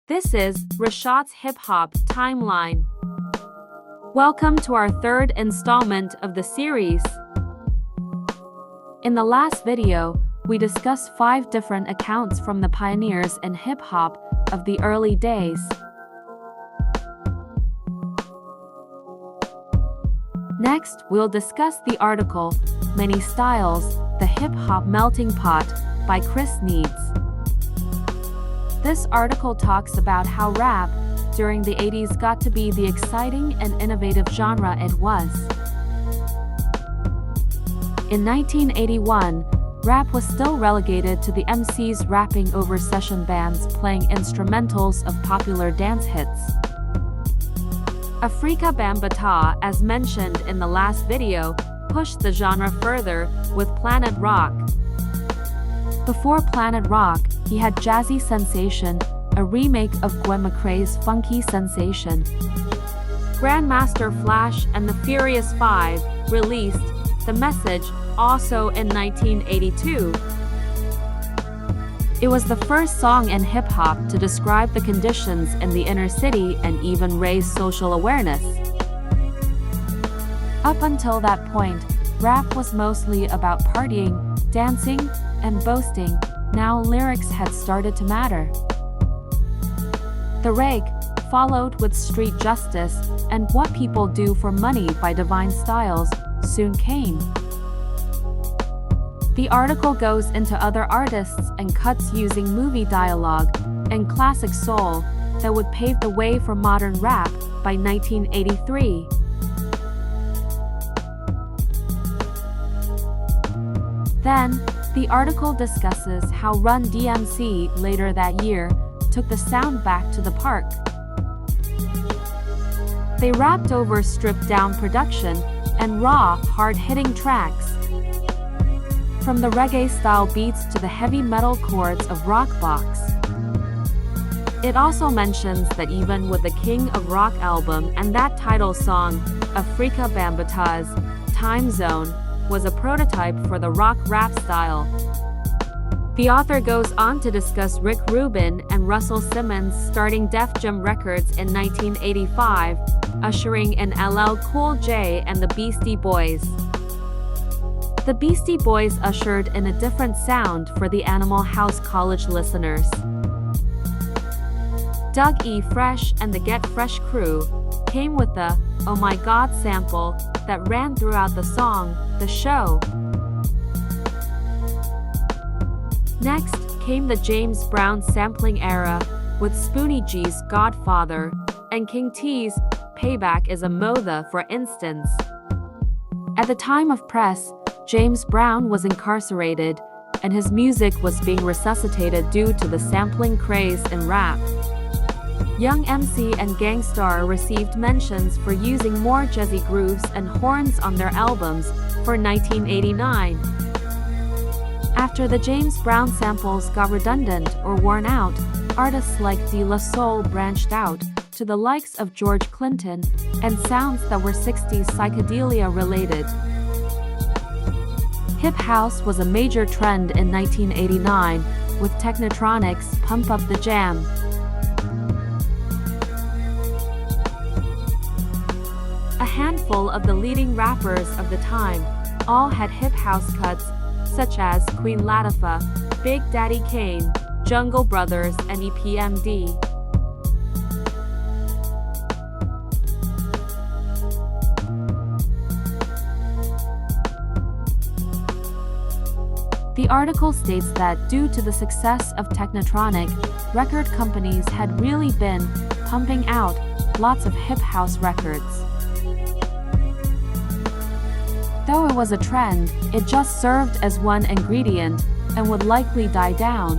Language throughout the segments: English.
This is Rashad's Hip Hop Timeline. Welcome to our third installment of the series. In the last video, we discussed 5 different accounts from the pioneers in hip hop of the early days. Next, we'll discuss the article, Many Styles, The Hip Hop Melting Pot, by Chris Needs. This article talks about how rap, during the 80s got to be the exciting and innovative genre it was. In 1981, rap was still relegated to the MCs rapping over session bands playing instrumentals of popular dance hits. Afrika Bambaataa, as mentioned in the last video, pushed the genre further with Planet Rock. Before Planet Rock, he had Jazzy Sensation, a remake of Gwen McCrae's Funky Sensation. Grandmaster Flash and the Furious 5 released The Message, also in 1982. It was the first song in hip-hop to describe the conditions in the inner city and even raise social awareness. Up until that point, rap was mostly about partying, dancing, and boasting. Now lyrics had started to matter. The Reg followed with Street Justice and What People Do for Money by Divine Styles soon came. The article goes into other artists and cuts using movie dialogue and classic soul that would pave the way for modern rap by 1983. Then, the article discusses how Run DMC later that year took the sound back to the park. They rapped over stripped-down production and raw, hard-hitting tracks. From the reggae-style beats to the heavy metal chords of Rockbox. It also mentions that even with the King of Rock album and that title song, Afrika Bambaataa's Time Zone was a prototype for the rock rap style. The author goes on to discuss Rick Rubin and Russell Simmons starting Def Jam Records in 1985, ushering in LL Cool J and the Beastie Boys. The Beastie Boys ushered in a different sound for the Animal House College listeners. Doug E. Fresh and the Get Fresh crew came with the Oh My God sample that ran throughout the song, The Show. Next came the James Brown sampling era with Spoonie G's Godfather and King T's Payback is a Mother, for instance. At the time of press, James Brown was incarcerated, and his music was being resuscitated due to the sampling craze in rap. Young MC and Gangstar received mentions for using more jazzy grooves and horns on their albums for 1989. After the James Brown samples got redundant or worn out, artists like De La Soul branched out to the likes of George Clinton and sounds that were 60s psychedelia related. Hip house was a major trend in 1989 with Technotronic's Pump Up the Jam. A handful of the leading rappers of the time all had hip house cuts, such as Queen Latifah, Big Daddy Kane, Jungle Brothers, and EPMD. The article states that due to the success of Technotronic, record companies had really been pumping out lots of hip house records. Though it was a trend, it just served as one ingredient and would likely die down.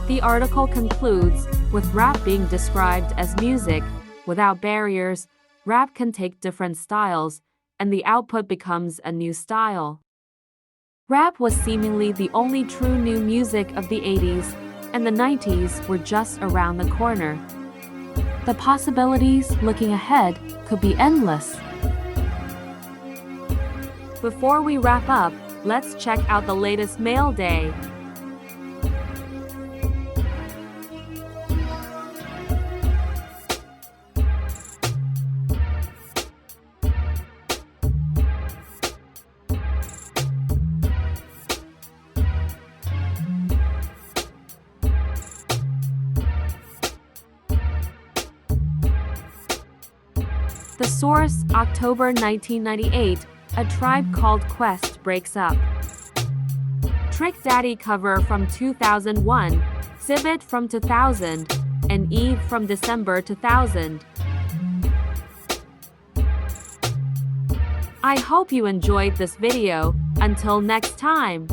The article concludes with rap being described as music without barriers. Rap can take different styles, and the output becomes a new style. Rap was seemingly the only true new music of the 80s, and the 90s were just around the corner. The possibilities looking ahead could be endless. Before we wrap up, let's check out the latest mail day. The source, October 1998, A Tribe Called Quest breaks up. Trick Daddy cover from 2001, Exhibit from 2000, and Eve from December 2000. I hope you enjoyed this video. Until next time.